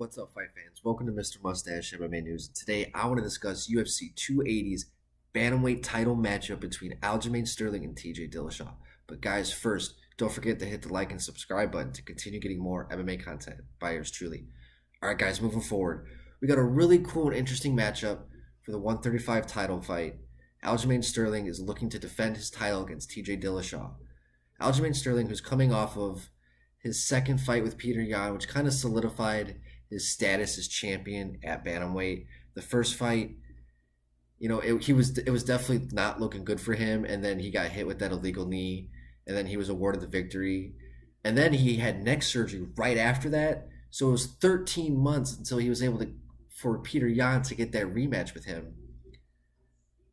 What's up, fight fans? Welcome to Mr. Mustache MMA News. Today, I want to discuss UFC 280's Bantamweight title matchup between Aljamain Sterling and TJ Dillashaw. But guys, first, don't forget to hit the like and subscribe button to continue getting more MMA content by yours truly. Alright guys, moving forward, we got a really cool and interesting matchup for the 135 title fight. Aljamain Sterling is looking to defend his title against TJ Dillashaw. Aljamain Sterling, who's coming off of his second fight with Peter Yan, which kind of solidified his status as champion at bantamweight. The first fight, it was definitely not looking good for him, and then he got hit with that illegal knee, and then he was awarded the victory, and then he had neck surgery right after that. So it was 13 months until he was able for Peter Yan to get that rematch with him,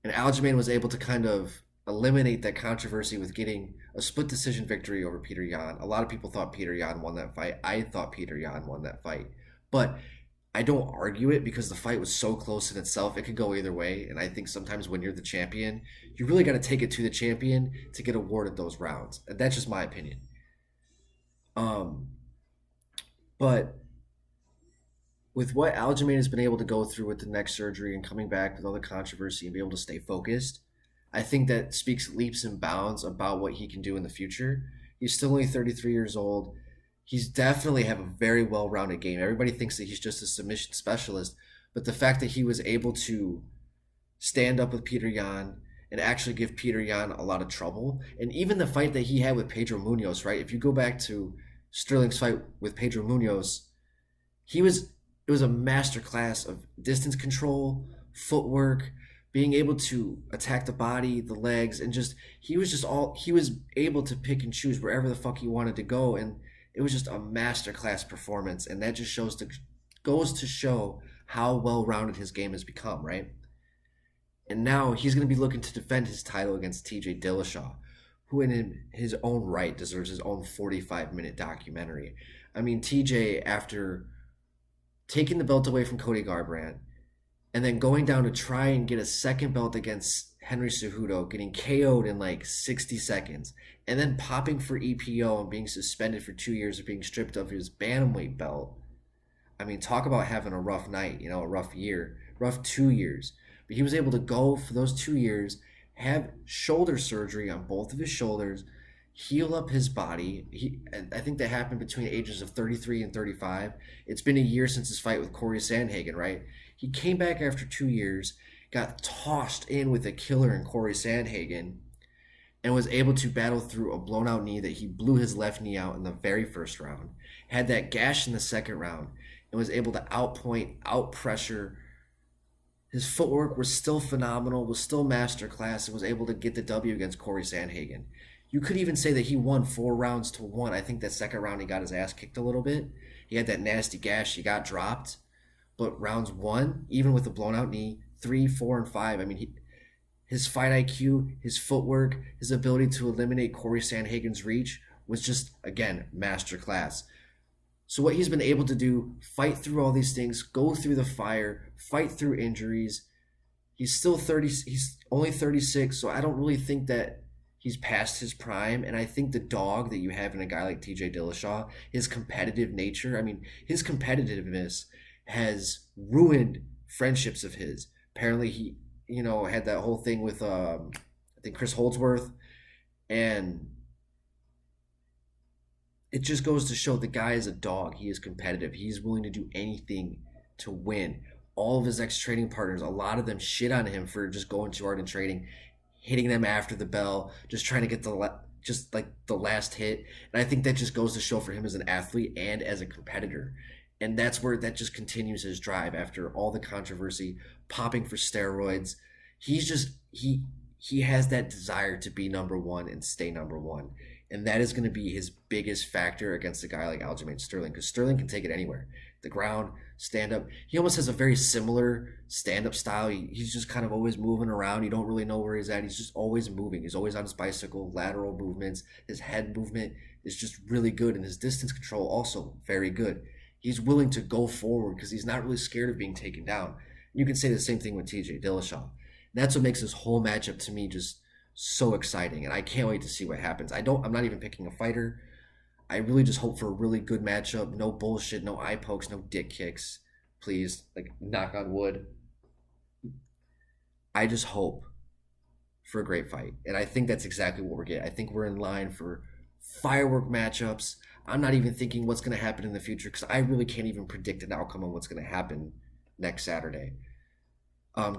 and Aljamain was able to kind of eliminate that controversy with getting a split decision victory over Peter Yan. A lot of people thought Peter Yan won that fight. I thought Peter Yan won that fight. But I don't argue it because the fight was so close in itself. It could go either way. And I think sometimes when you're the champion, you really got to take it to the champion to get awarded those rounds. And that's just my opinion. But with what Aljamain has been able to go through with the neck surgery and coming back with all the controversy and be able to stay focused, I think that speaks leaps and bounds about what he can do in the future. He's still only 33 years old. He's definitely have a very well-rounded game. Everybody thinks that he's just a submission specialist, but the fact that he was able to stand up with Peter Yan and actually give Peter Yan a lot of trouble, and even the fight that he had with Pedro Munoz, right? If you go back to Sterling's fight with Pedro Munoz, it was a masterclass of distance control, footwork, being able to attack the body, the legs, and he was able to pick and choose wherever the fuck he wanted to go, and it was just a masterclass performance, and that just goes to show how well-rounded his game has become, right? And now he's going to be looking to defend his title against TJ Dillashaw, who in his own right deserves his own 45-minute documentary. I mean, TJ, after taking the belt away from Cody Garbrandt, and then going down to try and get a second belt against Henry Cejudo, getting KO'd in like 60 seconds, and then popping for EPO and being suspended for 2 years or being stripped of his bantamweight belt. I mean, talk about having a rough night, a rough year, rough 2 years. But he was able to go for those 2 years, have shoulder surgery on both of his shoulders, heal up his body. I think that happened between ages of 33 and 35. It's been a year since his fight with Corey Sandhagen, right? He came back after 2 years, got tossed in with a killer in Corey Sandhagen, and was able to battle through a blown out knee that he blew his left knee out in the very first round, had that gash in the second round, and was able to outpoint, out-pressure. His footwork was still phenomenal, was still masterclass, and was able to get the W against Corey Sandhagen. You could even say that he won 4 rounds to 1. I think that second round he got his ass kicked a little bit. He had that nasty gash, he got dropped. But rounds 1, even with a blown out knee, 3, 4, and 5, I mean, his fight IQ, his footwork, his ability to eliminate Corey Sandhagen's reach was just, again, masterclass. So what he's been able to do, fight through all these things, go through the fire, fight through injuries. He's only 36, so I don't really think that he's past his prime, and I think the dog that you have in a guy like TJ Dillashaw, his competitive nature, I mean, his competitiveness has ruined friendships of his. Apparently he, had that whole thing with, I think Chris Holdsworth, and it just goes to show the guy is a dog. He is competitive. He's willing to do anything to win. All of his ex-trading partners, a lot of them shit on him for just going too hard in trading, hitting them after the bell, just trying to get the last hit. And I think that just goes to show for him as an athlete and as a competitor. And that's where that just continues his drive after all the controversy, popping for steroids. He has that desire to be number one and stay number one. And that is going to be his biggest factor against a guy like Aljamain Sterling, because Sterling can take it anywhere. The ground, stand up. He almost has a very similar stand-up style. He's just kind of always moving around. You don't really know where he's at. He's just always moving. He's always on his bicycle, lateral movements. His head movement is just really good, and his distance control also very good. He's willing to go forward because he's not really scared of being taken down. You can say the same thing with TJ Dillashaw. And that's what makes this whole matchup to me just so exciting, and I can't wait to see what happens. I'm not even picking a fighter. I really just hope for a really good matchup. No bullshit, no eye pokes, no dick kicks. Please, like, knock on wood. I just hope for a great fight. And I think that's exactly what we're getting. I think we're in line for firework matchups. I'm not even thinking what's going to happen in the future because I really can't even predict an outcome on what's going to happen next Saturday.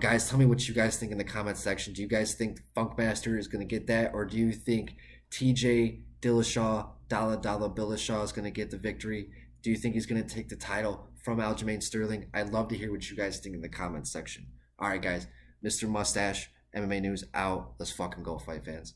Guys, tell me what you guys think in the comments section. Do you guys think Funkmaster is going to get that, or do you think TJ Dillashaw, Dalla Billashaw is going to get the victory? Do you think he's going to take the title from Aljamain Sterling? I'd love to hear what you guys think in the comments section. All right, guys, Mr. Mustache, MMA News out. Let's fucking go, fight fans.